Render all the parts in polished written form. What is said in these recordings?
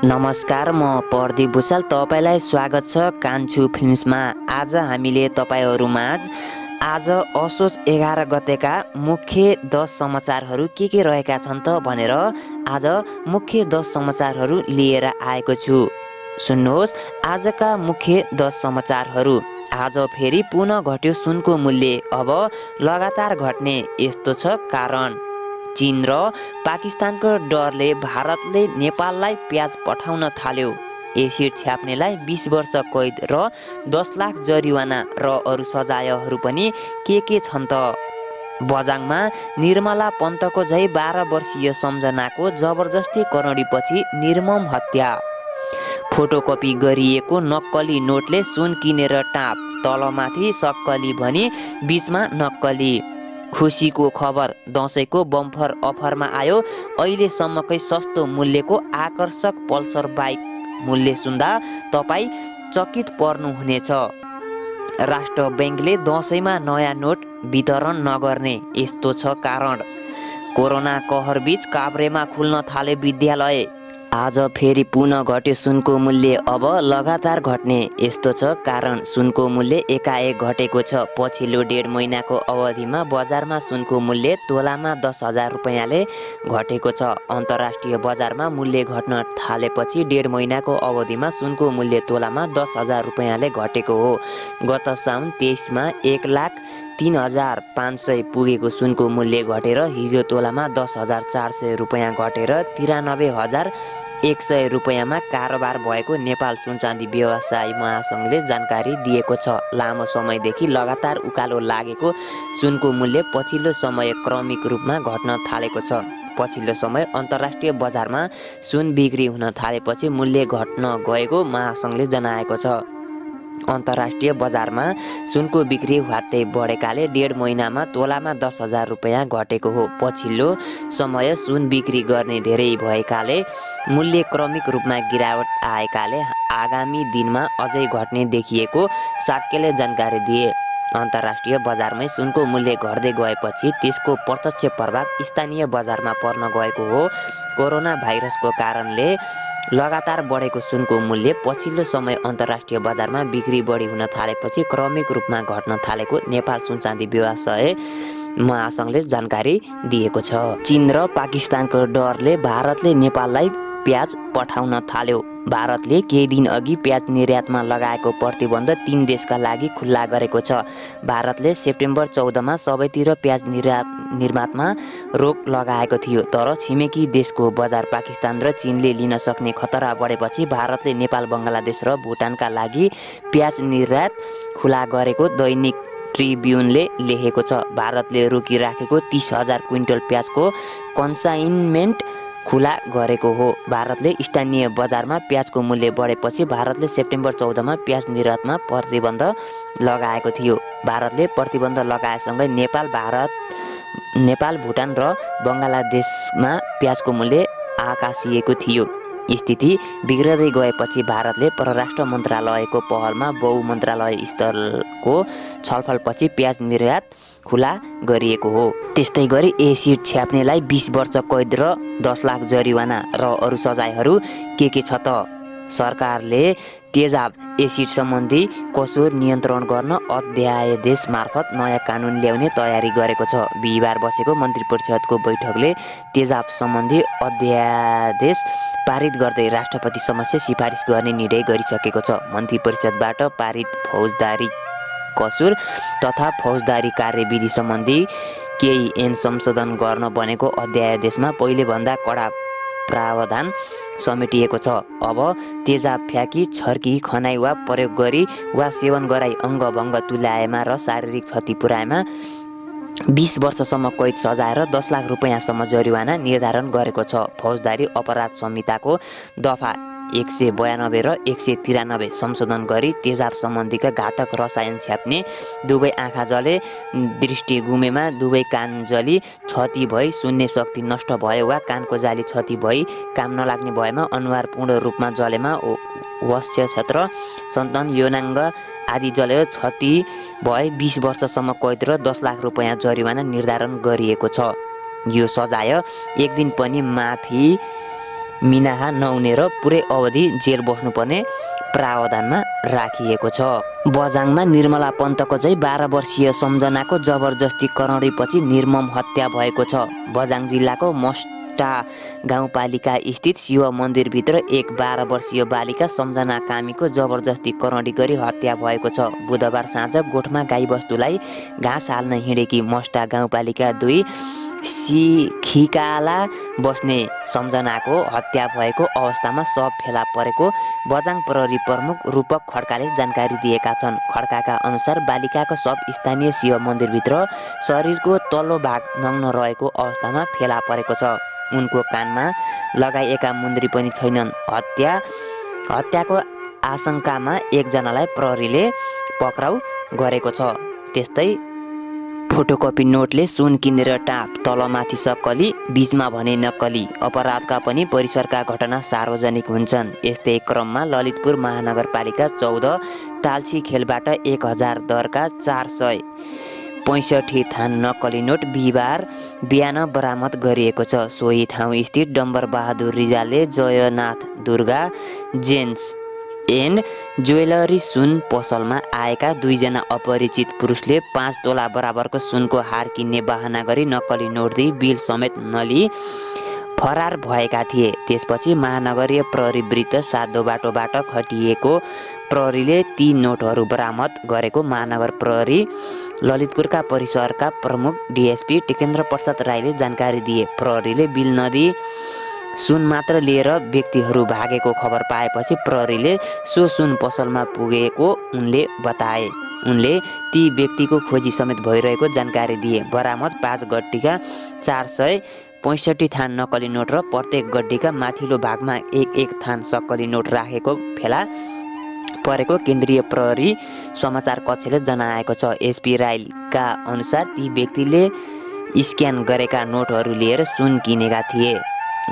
नमस्कार, म प्रदीप भुषाल। तपाईलाई स्वागत छ कान्छु फिल्म्समा। आज हामीले तपाईहरुमाझ आज असोज 11 गतेका मुख्य 10 समाचारहरू के रहेका छन् त भनेर आज मुख्य 10 समाचारहरू लिएर आएको छु। सुन्नुहोस् आजका मुख्य 10 समाचारहरू। आज फेरि पुनः घट्यो सुनको मूल्य। अब लगातार घट्ने यस्तो छ कारण। चीन र पाकिस्तानको डरले भारतले नेपाललाई प्याज पठाउन थाल्यो। एसिड छ्याप्नेलाई 20 वर्ष कैद र 10 लाख जरिवाना र अरु सजायहरू पनि के छन् त। बजाङमा निर्मला पन्तको झै 12 वर्षीय सम्झनाको जबरजस्ती करोडीपछि निर्मम हत्या। फोटोकपी गरिएको नक्कली नोटले सुन किनेर टाप, तलमाथि सक्कली भनी बीचमा नक्कली। खुसीको खबर, दशैंको बम्फर अफरमा आयो अहिलेसम्मकै सस्तो मूल्यको आकर्षक पल्सर बाइक। मूल्य सुन्दा तपाई चकित पर्नुहुनेछ। राष्ट्र बैंकले दशैंमा नयाँ नोट वितरण नगर्ने यस्तो छ कारण। कोरोना कहरबीच काभ्रेमा खुल्न थाले विद्यालय। आज फेरि पुनः घट्यो सुनको मूल्य। अब लगातार घट्ने यस्तो छ कारण। सुनको मूल्य एकाएक घटेको छ। पछिल्लो 1.5 महिनाको अवधिमा बजारमा सुनको मूल्य तोलामा 10,000 रुपैयाँले घटेको छ। अन्तर्राष्ट्रिय बजारमा मूल्य घट्न थालेपछि 1.5 महिनाको अवधिमा सुनको मूल्य तोलामा 10,000 रुपैयाँले घटेको हो। गत साउन 23मा 1,03,500 पुगेको सुनको मूल्य घटेर हिजो तोलामा 10,400 रुपैयाँ घटेर 93,100 रुपैयाँमा कारोबार भएको नेपाल सुनचाँदी व्यवसायी महासंघले जानकारी दिएको छ। लामो समयदेखि लगातार उकालो लागेको सुनको मूल्य पछिल्लो समय क्रमिक रूपमा घट्न थालेको छ। पछिल्लो समय अन्तर्राष्ट्रिय बजारमा सुन बिक्री हुन थालेपछि मूल्य घट्न गएको महासंघले जनाएको छ। अन्तर्राष्ट्रिय बजारमा सुनको बिक्री ह्वात्तै बढेकाले 1.5 महिनामा तोलामा 10,000 रुपैयाँ घटेको हो। पछिल्लो समय सुन बिक्री गर्ने धेरै भएकाले मूल्य क्रमिक रूपमा गिरावट आएकाले आगामी दिनमा अझै घट्ने देखिएको साक्यले जानकारी दिए। अन्तर्राष्ट्रिय बजारमै सुनको मूल्य घट्दै गएपछि त्यसको प्रत्यक्ष प्रभाव स्थानीय बजारमा पर्न गएको हो। कोरोना भाइरसको कारणले लगातार बढेको सुनको मूल्य पछिल्लो समय अन्तर्राष्ट्रिय बजारमा बिक्री बढी हुन थालेपछि क्रमिक रूपमा घट्न थालेको नेपाल सुनचाँदी व्यवसाय महासंघले जानकारी दिएको छ। चीन र पाकिस्तानको डरले भारतले नेपाललाई प्याज पठाउन थाल्यो। भारतले केही दिन अघि प्याज निर्यातमा लगाएको प्रतिबन्ध 3 देशका लागि खुल्ला गरेको छ। भारतले सेप्टेम्बर 14मा सबैतिर प्याज निर्यातमा रोक लगाएको थियो। तर छिमेकी देशको बजार पाकिस्तान र चीनले लिन सक्ने खतरा बढेपछि भारतले नेपाल, बङ्गलादेश र भुटानका लागि प्याज निर्यात खुला गरेको दैनिक ट्रिब्युनले लेखेको छ। भारतले रोकिराखेको 30,000 क्विन्टल प्याजको कन्साइनमेन्ट खुला गरेको हो। भारतले स्थानीय बजारमा प्याजको मूल्य बढेपछि भारतले सेप्टेम्बर 14मा प्याज निर्यातमा प्रतिबन्ध लगाएको थियो। भारतले प्रतिबन्ध लगाएसँगै नेपाल, भुटान र बङ्गलादेशमा प्याजको मूल्य आकासिएको थियो। स्थिति बिग्रदै गएपछि भारतले परराष्ट्र मन्त्रालयको पहलमा बहुमन्त्रालय स्तरको छलफलपछि प्याज निर्यात खुला गरिएको हो। त्यस्तै गरी एसिड छ्याप्नेलाई 20 वर्ष कैद र 10 लाख जरिवाना र अरु सजायहरू के छ त। सरकारले तेजाब एसिड सम्बन्धी कसुर नियन्त्रण गर्न अध्यादेश मार्फत नयाँ कानुन ल्याउने तयारी गरेको छ। बिहिबार बसेको मन्त्री परिषदको बैठकले तेजाब सम्बन्धी अध्यादेश पारित गर्दै राष्ट्रपति समक्ष सिफारिस गर्ने निर्णय गरिसकेको छ। मन्त्री परिषदबाट पारित फौजदारी कसुर तथा फौजदारी कार्यविधि सम्बन्धी केही ऐन संशोधन गर्न बनेको अध्यादेशमा पहिलेभन्दा कडा प्रावधान समेटिएको छ। अब तेजाब फ्याँकी, छर्की, खनाई वा प्रयोग गरी वा सेवन गराई अङ्गभङ्ग तुल्याएमा र शारीरिक क्षति पुर्याएमा 20 वर्षसम्म कैद सजाय र 10 लाख रुपैयाँसम्म जरिवाना निर्धारण गरेको छ। फौजदारी अपराध संहिताको दफा 192 र 193 संशोधन गरी तेजाब सम्बन्धीका घातक रसायन छ्याप्ने, दुवै आँखा जले, दृष्टि गुमेमा, दुवै कान जली, क्षति भई सुन्ने शक्ति नष्ट भयो वा कानको जाली क्षति भई काम नलाग्ने भएमा, अनुहार पूर्ण रूपमा जलेमा, वक्ष क्षेत्र, सन्तान, यौनाङ्ग आदि जलेर क्षति भए 20 वर्षसम्म कैद र 10 लाख रुपैयाँ जरिवाना निर्धारण गरिएको छ। यो सजाय एक दिन पनि माफी मिनाहा नहुने र पुरै अवधि जेल बस्नुपर्ने प्रावधानमा राखिएको छ। बझाङमा निर्मला पन्तको चाहिँ 12 वर्षीय सम्झनाको जबरजस्ती करणीपछि निर्मम हत्या भएको छ। बझाङ जिल्लाको मस्टा गाउँपालिका स्थित शिव मन्दिरभित्र एक 12 वर्षीय बालिका सम्झना कामीको जबरजस्ती करणी गरी हत्या भएको छ। बुधबार साँझ गोठमा गाईबस्तुलाई घाँस हाल्न हिँडेकी मस्टा गाउँपालिका 2 खिकाला बस्ने सम्झनाको हत्या भएको अवस्थामा शव फेला परेको बझाङ प्रहरी प्रमुख रूपक खड्काले जानकारी दिएका छन्। खड्काका अनुसार बालिकाको शव स्थानीय शिव मन्दिरभित्र शरीरको तल्लो भाग नग्न रहेको अवस्थामा फेला परेको छ। उनको कानमा लगाइएका मुन्द्री पनि छैनन्। हत्याको आशंकामा एकजनालाई प्रहरीले पक्राउ गरेको छ। त्यस्तै फोटोकपी नोटले सुन किनेर टाप, तलमाथि सक्कली, बीचमा भने नक्कली। अपराधका पनि परिसरका घटना सार्वजनिक हुन्छन्। यस्तै क्रममा ललितपुर महानगरपालिका 14 तालसी खेलबाट 1000 दरका 465 थान नक्कली नोट बिहिबार बिहान बरामद गरिएको छ। सोही ठाउँ स्थित डम्बर बहादुर रिजालले Jaynath Durga gems and jewellery सुन पसलमा आएका 2 जना अपरिचित पुरुषले 5 तोला बराबरको सुनको हार किन्ने बहाना गरी नक्कली नोट दिई बिल समेत नलिई फरार भएका थिए। त्यसपछि महानगरीय प्रहरी वृत्त साधो बाटोबाट खटिएको प्रहरीले ती नोटहरू बरामद गरेको महानगर प्रहरी ललितपुरका परिसरका प्रमुख डिएसपी टेकेन्द्र प्रसाद राईले जानकारी दिए। प्रहरीले बिल नदिई सुन मात्र लिएर व्यक्तिहरू भागेको खबर पाएपछि प्रहरीले सो सुन पसलमा पुगेको उनले बताए। उनले ती व्यक्तिको खोजी समेत भइरहेको जानकारी दिए। बरामद 5 गड्डीका 465 थान नक्कली नोट र प्रत्येक गड्डीका माथिल्लो भागमा 1-1 थान सक्कली नोट राखेको फेला परेको केन्द्रीय प्रहरी समाचार कक्षले जनाएको छ। एसपी राईका अनुसार ती व्यक्तिले स्क्यान गरेका नोटहरू लिएर सुन किनेका थिए।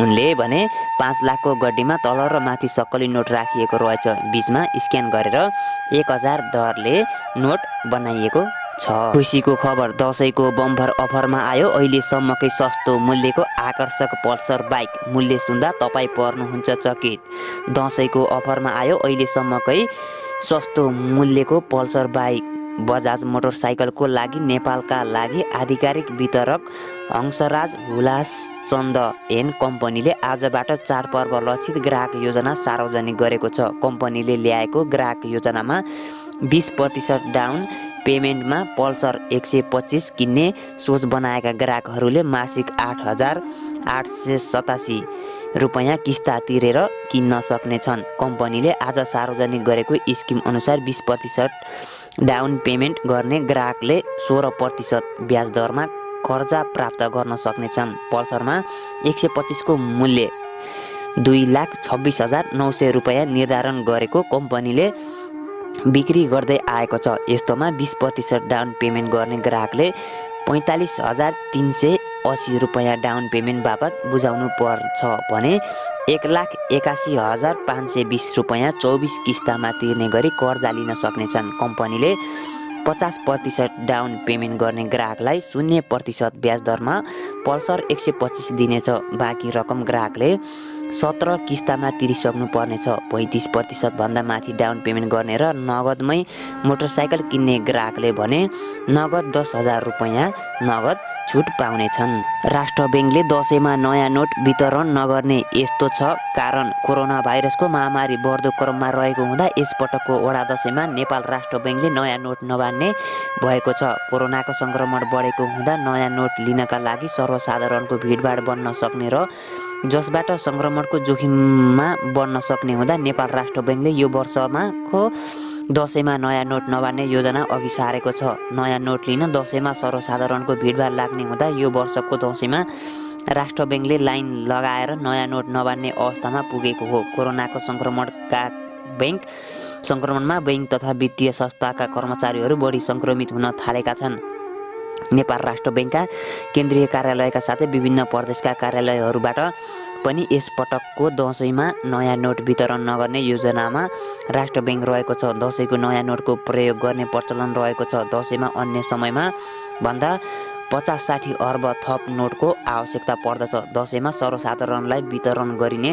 उनले भने 5 लाखको गड्डीमा तल र माथि सक्कली नोट राखिएको रहेछ। बीचमा स्क्यान गरेर 1000 दरले नोट बनाइएको छ। खुसीको खबर, दशैंको बम्पर अफरमा आयो अहिलेसम्मकै सस्तो मूल्यको आकर्षक पल्सर बाइक। मूल्य सुन्दा तपाईँ पर्नुहुन्छ चकित। दशैंको अफरमा आयो अहिलेसम्मकै सस्तो मूल्यको पल्सर बाइक। बजाज मोटरसाइकलको लागि नेपालका लागि आधिकारिक वितरक हंसराज हुलासचन्द एन्ड कम्पनीले आजबाट चाडपर्व लक्षित ग्राहक योजना सार्वजनिक गरेको छ। कम्पनीले ल्याएको ग्राहक योजनामा 20% डाउन पेमेन्टमा पल्सर 125 किन्ने सोच बनाएका ग्राहकहरूले मासिक 8,887 रुपैयाँ किस्ता तिरेर किन्न सक्नेछन्। कम्पनीले आज सार्वजनिक गरेको स्किम अनुसार 20% डाउन पेमेन्ट गर्ने ग्राहकले 16% ब्याज दरमा कर्जा प्राप्त गर्न सक्नेछन्। पल्सरमा 125 को मूल्य 2,26,900 रुपैयाँ निर्धारण गरेको कम्पनीले बिक्री गर्दै आएको छ। यस्तोमा 20% डाउन पेमेन्ट गर्ने ग्राहकले 45,380 रुपैयाँ डाउन पेमेन्ट बापत बुझाउनु पर्छ भने 1,81,520 रुपैयाँ 24 किस्तामा तिर्ने गरी कर्जा लिन सक्नेछन्। कम्पनीले 50% डाउन पेमेन्ट गर्ने ग्राहकलाई 0% ब्याज दरमा पल्सर 125 दिनेछ। बाँकी रकम ग्राहकले 17 किस्तामा तिरिसक्नु पर्नेछ। 35% भन्दा माथि डाउन पेमेन्ट गर्ने र नगदमै मोटरसाइकल किन्ने ग्राहकले भने नगद 10,000 रुपैयाँ नगद छुट पाउनेछन्। राष्ट्र ब्याङ्कले दशैंमा नयाँ नोट वितरण नगर्ने यस्तो छ कारण कोरोना भाइरसको महामारी बढ्दो क्रममा रहेको हुँदा यसपटकको वडा दशैंमा नेपाल राष्ट्र ब्याङ्कले नयाँ नोट नबान्ने भएको छ। कोरोनाको संक्रमण बढेको हुँदा नयाँ नोट लिनका लागि सर्वसाधारणको भिडभाड बढ्न सक्ने र जसबाट संक्रमणको जोखिममा बढ्न सक्ने हुँदा नेपाल राष्ट्र ब्याङ्कले यो वर्षमाको दशैंमा नयाँ नोट नबान्ने योजना अघि सारेको छ। नयाँ नोट लिन दशैंमा सर्वसाधारणको भिडभाड लाग्ने हुँदा यो वर्षको दशैंमा राष्ट्र ब्याङ्कले लाइन लगाएर नयाँ नोट नबान्ने अवस्थामा पुगेको हो। कोरोनाको संक्रमणमा बैङ्क तथा वित्तीय संस्थाका कर्मचारीहरू बढी संक्रमित हुन थालेका छन्। नेपाल राष्ट्र ब्याङ्कका केन्द्रीय कार्यालयका साथै विभिन्न प्रदेशका कार्यालयहरूबाट पनि यसपटकको दशैंमा नयाँ नोट वितरण नगर्ने योजनामा राष्ट्र ब्याङ्क रहेको छ। दशैंको नयाँ नोटको प्रयोग गर्ने प्रचलन रहेको छ। दशैंमा अन्य समयमा भन्दा 50-60 अर्ब थप नोटको आवश्यकता पर्दछ। दसैँमा सर्वसाधारणलाई वितरण गरिने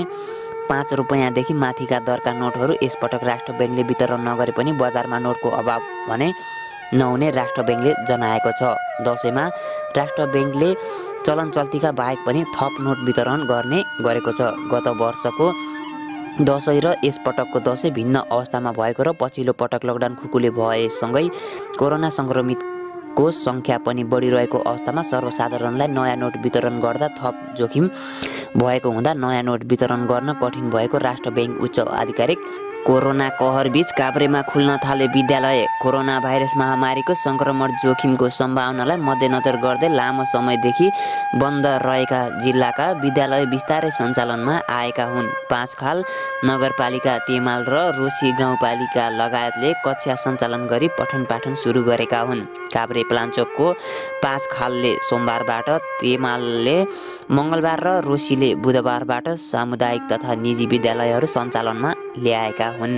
5 रुपैयाँदेखि माथिका दरका नोटहरू यसपटक राष्ट्र ब्याङ्कले वितरण नगरे पनि बजारमा नोटको अभाव भने नहुने राष्ट्र ब्याङ्कले जनाएको छ। दसैँमा राष्ट्र ब्याङ्कले चलन चल्तीका बाहेक पनि थप नोट वितरण गर्ने गरेको छ। गत वर्षको दसैँ र यसपटकको दसैँ भिन्न अवस्थामा भएको र पछिल्लो पटक लकडाउन खुकुले भएसँगै कोरोना सङ्क्रमितको सङ्ख्या पनि बढिरहेको अवस्थामा सर्वसाधारणलाई नयाँ नोट वितरण गर्दा थप जोखिम भएको हुँदा नयाँ नोट वितरण गर्न कठिन भएको राष्ट्र ब्याङ्क उच्च आधिकारिक कोरोना कहरबीच काभ्रेमा खुल्न थाले विद्यालय। कोरोना भाइरस महामारीको सङ्क्रमण जोखिमको सम्भावनालाई मध्यनजर गर्दै लामो समयदेखि बन्द रहेका जिल्लाका विद्यालय बिस्तारै सञ्चालनमा आएका हुन्। पाँचखाल नगरपालिका, तेमाल र रोसी गाउँपालिका लगायतले कक्षा सञ्चालन गरी पठन पाठन सुरु गरेका हुन्। काभ्रे प्लाञ्चोकको पाँचखालले सोमबारबाट, तेमालले मङ्गलबार र रोसीले बुधबारबाट सामुदायिक तथा निजी विद्यालयहरू सञ्चालनमा ल्याएका हुन्।